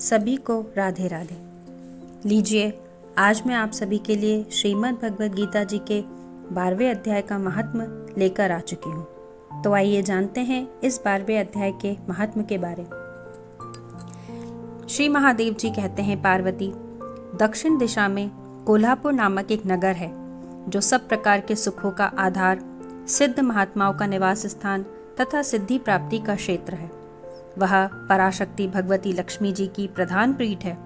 सभी को राधे राधे। लीजिए, आज मैं आप सभी के लिए श्रीमद् भगवद गीता जी के 12वें अध्याय का महात्म्य लेकर आ चुकी हूँ। तो आइए जानते हैं इस 12वें अध्याय के महात्म्य के बारे में। श्री महादेव जी कहते हैं, पार्वती, दक्षिण दिशा में कोल्हापुर नामक एक नगर है जो सब प्रकार के सुखों का आधार, सिद्ध महात्माओं का निवास स्थान तथा सिद्धि प्राप्ति का क्षेत्र है। वह पराशक्ति भगवती लक्ष्मी जी की प्रधान पीठ है।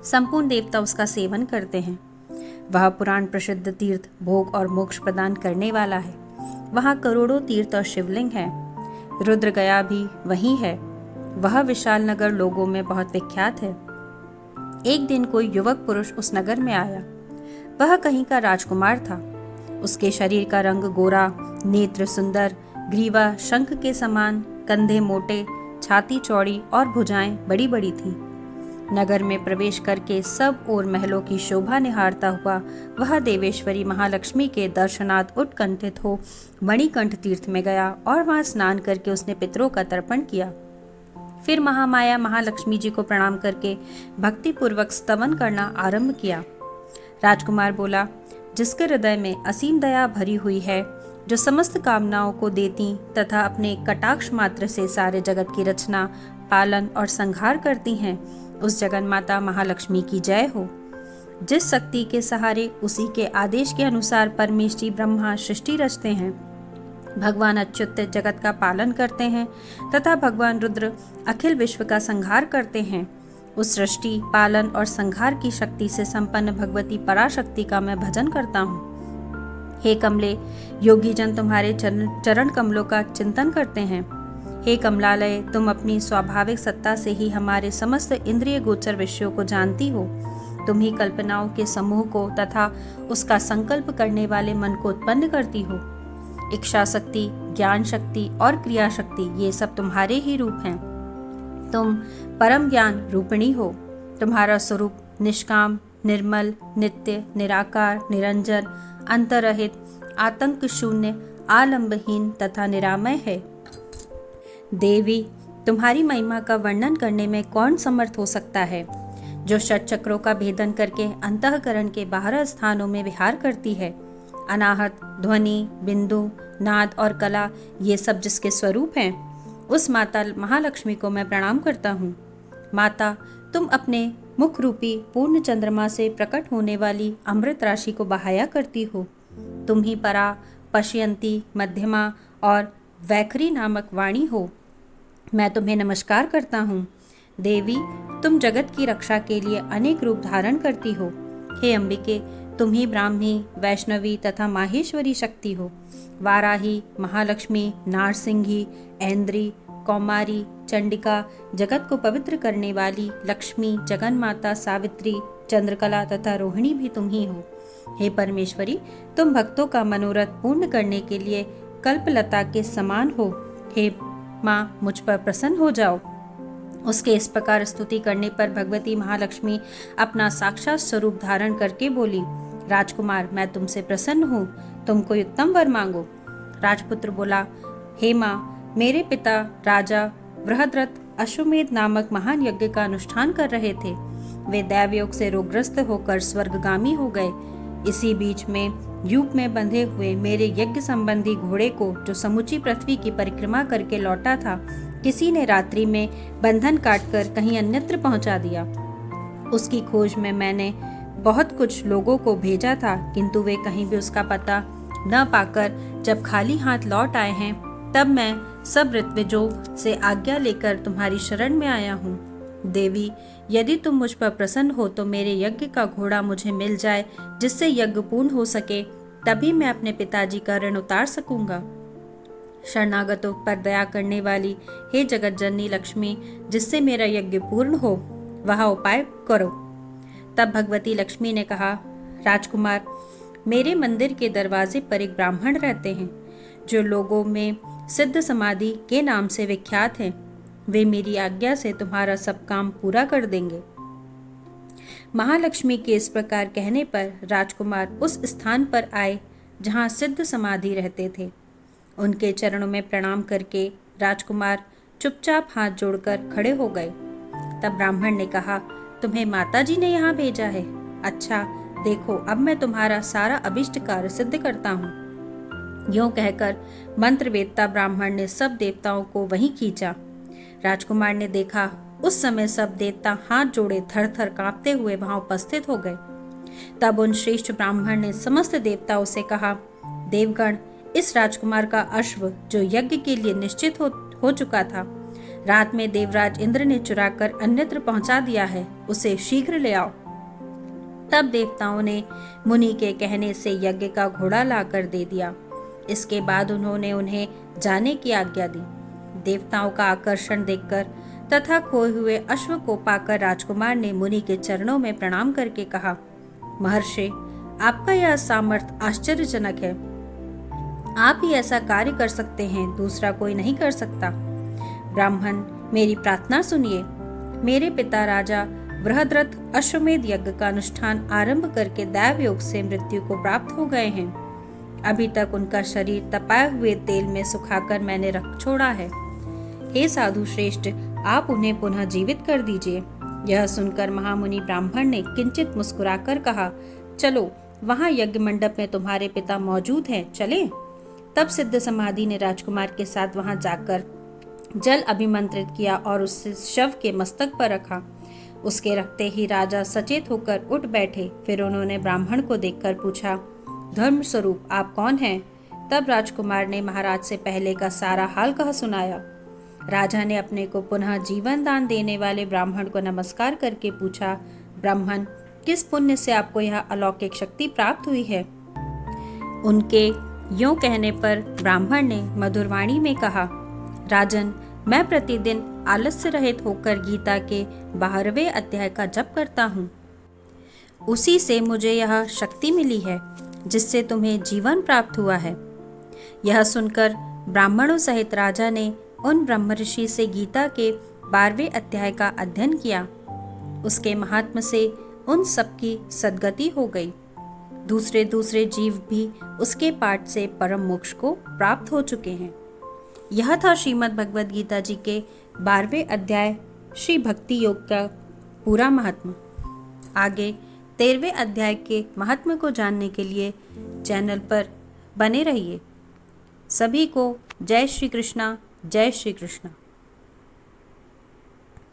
संपूर्ण देवता उसका सेवन करते हैं। वह पुराण प्रसिद्ध तीर्थ, भोग और मोक्ष प्रदान करने वाला है। वहाँ करोड़ों तीर्थ और शिवलिंग हैं। रुद्र गया भी वहीं है। वह विशाल नगर लोगों में बहुत विख्यात है। एक दिन कोई युवक पुरुष उस नगर में आया। वह कहीं का राजकुमार था। उसके शरीर का रंग गोरा, नेत्र सुंदर, ग्रीवा शंख के समान, कंधे मोटे, छाती चौड़ी और भुजाएं बड़ी बड़ी थीं। नगर में प्रवेश करके सब ओर महलों की शोभा निहारता हुआ वह देवेश्वरी महालक्ष्मी के दर्शनार्थ उत्कंठित हो मणिकंठ तीर्थ में गया और वहां स्नान करके उसने पितरों का तर्पण किया। फिर महामाया महालक्ष्मी जी को प्रणाम करके भक्तिपूर्वक स्तवन करना आरंभ किया। राजकुमार बोला, जिसके हृदय में असीम दया भरी हुई है, जो समस्त कामनाओं को देती तथा अपने कटाक्ष मात्र से सारे जगत की रचना, पालन और संहार करती हैं, उस जगन माता महालक्ष्मी की जय हो। जिस शक्ति के सहारे उसी के आदेश के अनुसार परमेष्ठी ब्रह्मा सृष्टि रचते हैं, भगवान अच्युत जगत का पालन करते हैं तथा भगवान रुद्र अखिल विश्व का संहार करते हैं, उस सृष्टि, पालन और संहार की शक्ति से संपन्न भगवती पराशक्ति का मैं भजन करता हूँ। हे कमले, योगी जन तुम्हारे चरण कमलों का चिंतन करते हैं। हे कमलालय, तुम अपनी स्वाभाविक सत्ता से ही हमारे समस्त इंद्रिय गोचर विषयों को जानती हो। तुम ही कल्पनाओं के समूह को तथा उसका संकल्प करने वाले मन को उत्पन्न करती हो। इच्छा शक्ति, ज्ञान शक्ति और क्रिया शक्ति, ये सब तुम्हारे ही रूप हैं। तुम परम ज्ञान रूपिणी हो। तुम्हारा स्वरूप निष्काम, निर्मल, नित्य, निराकार, निरंजन, अंतरहित, आतंक शून्य, आलंबहीन तथा निरामय है। देवी, तुम्हारी महिमा का वर्णन करने में कौन समर्थ हो सकता है, जो षट चक्रों का भेदन करके अंतःकरण के बाहर स्थानों में विहार करती है। अनाहत, ध्वनि, बिंदु, नाद और कला, ये सब जिसके स्वरूप हैं, उस माता महालक्ष्मी को मैं प्रणाम करता हूँ। माता, तुम अपने मुख रूपी पूर्ण चंद्रमा से प्रकट होने वाली अमृत राशि को बहाया करती हो। तुम ही परा, पश्यंती, मध्यमा और वैखरी नामक वाणी हो। मैं तुम्हें नमस्कार करता हूँ। देवी, तुम जगत की रक्षा के लिए अनेक रूप धारण करती हो। हे अंबिके, तुम ही ब्राह्मी, वैष्णवी तथा माहेश्वरी शक्ति हो। वाराही, महालक्ष्मी, नारसिंही, ऐन्द्री, कौमारी, चंडिका, जगत को पवित्र करने वाली लक्ष्मी, जगन माता, सावित्री, चंद्रकला तथा रोहिणी भी तुम ही हो। हे परमेश्वरी, तुम भक्तों का मनोरथ पूर्ण करने के लिए कल्पलता के समान हो। हे माँ, मुझ पर प्रसन्न हो जाओ। उसके इस प्रकार स्तुति करने पर भगवती महालक्ष्मी अपना साक्षात स्वरूप धारण करके बोली, राजकुमार, मैं तुमसे प्रसन्न हूँ। तुम कोई उत्तम वर मांगो। राजपुत्र बोला, हे माँ, मेरे पिता राजा बृहद्रथ अश्वमेध नामक महान यज्ञ का अनुष्ठान कर रहे थे। वे दैवयोग से रोगग्रस्त होकर स्वर्गगामी हो गए। इसी बीच में यूप में बंधे हुए मेरे यज्ञ संबंधी घोड़े को, जो समूची पृथ्वी की परिक्रमा करके लौटा था, किसी ने रात्रि में बंधन काटकर कहीं अन्यत्र पहुंचा दिया। उसकी खोज में मैंने बहुत कुछ लोगों को भेजा था, किंतु वे कहीं भी उसका पता न पाकर जब खाली हाथ लौट आए हैं, तब मैं सब ऋत्विजों से आज्ञा लेकर तुम्हारी शरण में आया हूँ। देवी, यदि तुम मुझ पर प्रसन्न हो तो मेरे यज्ञ का घोड़ा मुझे मिल जाए, जिससे यज्ञ पूर्ण हो सके, तभी मैं अपने पिताजी का ऋण उतार सकूंगा। शरणागतों पर दया करने वाली हे जगत जननी लक्ष्मी, जिससे मेरा यज्ञ पूर्ण हो, वह उपाय करो। तब भगवती लक्ष्मी ने कहा, राजकुमार, मेरे मंदिर के दरवाजे पर एक ब्राह्मण रहते हैं, जो लोगों में सिद्ध समाधि के नाम से विख्यात हैं। वे मेरी आज्ञा से तुम्हारा सब काम पूरा कर देंगे। महालक्ष्मी के इस प्रकार कहने पर राजकुमार उस स्थान पर आए जहाँ सिद्ध समाधि रहते थे। उनके चरणों में प्रणाम करके राजकुमार चुपचाप हाथ जोड़कर खड़े हो गए। तब ब्राह्मण ने कहा, तुम्हें माता जी ने यहाँ भेजा है? अच्छा, देखो अब मैं तुम्हारा सारा अभिष्ट कार्य सिद्ध करता हूँ। यूं कहकर मंत्रवेत्ता ब्राह्मण ने सब देवताओं को वहीं खींचा। राजकुमार ने देखा, उस समय सब देवता हाथ जोड़े थर थर कांपते हुए वहां उपस्थित हो गए। तब उन श्रेष्ठ ब्राह्मण ने समस्त देवताओं से कहा, देवगण, इस राजकुमार का अश्व जो यज्ञ के लिए निश्चित हो चुका था, रात में देवराज इंद्र ने चुराकर अन्यत्र पहुंचा दिया है, उसे शीघ्र ले आओ। तब देवताओं ने मुनि के कहने से यज्ञ का घोड़ा लाकर दे दिया। इसके बाद उन्होंने उन्हें जाने की आज्ञा दी। देवताओं का आकर्षण देखकर तथा खोए हुए अश्व को पाकर राजकुमार ने मुनि के चरणों में प्रणाम करके कहा, महर्षि, आपका यह सामर्थ्य आश्चर्यजनक है। आप ही ऐसा कार्य कर सकते हैं, दूसरा कोई नहीं कर सकता। ब्राह्मण, मेरी प्रार्थना सुनिए। मेरे पिता राजा बृहद्रथ अश्वमेध यज्ञ का अनुष्ठान आरंभ करके दैव योग से मृत्यु को प्राप्त हो गए हैं। अभी तक उनका शरीर तपाए हुए तेल में सुखाकर मैंने रख छोड़ा है। हे साधु श्रेष्ठ, आप उन्हें पुनः जीवित कर दीजिए। यह सुनकर महामुनि ब्राह्मण ने किंचित मुस्कुराकर कहा, चलो, वहां यज्ञ मंडप में तुम्हारे पिता मौजूद हैं, चलें? तब सिद्ध समाधि ने राजकुमार के साथ वहां जाकर जल अभिमंत्रित किया और उससे शव के मस्तक पर रखा। उसके रखते ही राजा सचेत होकर उठ बैठे। फिर उन्होंने ब्राह्मण को देखकर पूछा, धर्म स्वरूप आप कौन हैं? तब राजकुमार ने महाराज से पहले का सारा हाल कह सुनाया। राजा ने अपने को पुनः जीवन दान देने वाले ब्राह्मण को नमस्कार करके पूछा, ब्राह्मण, किस पुण्य से आपको यह अलौकिक शक्ति प्राप्त हुई है? उनके यूं कहने पर ब्राह्मण ने मधुरवाणी में कहा, राजन, मैं प्रतिदिन आलस्य रहित होकर गीता के 12वें अध्याय का जप करता हूँ। उसी से मुझे यह शक्ति मिली है जिससे तुम्हें जीवन प्राप्त हुआ है। यह सुनकर ब्राह्मणों सहित राजा ने उन ब्रह्मर्षि से गीता के 12वें अध्याय का अध्ययन किया। उसके महात्म से उन सबकी सद्गति हो गई। दूसरे दूसरे जीव भी उसके पाठ से परम मोक्ष को प्राप्त हो चुके हैं। यह था श्रीमद् भगवद गीता जी के 12वें अध्याय श्री भक्ति योग का पूरा महात्म। आगे 13वें अध्याय के महात्म को जानने के लिए चैनल पर बने रहिए। सभी को जय श्री कृष्णा, जय श्री कृष्णा।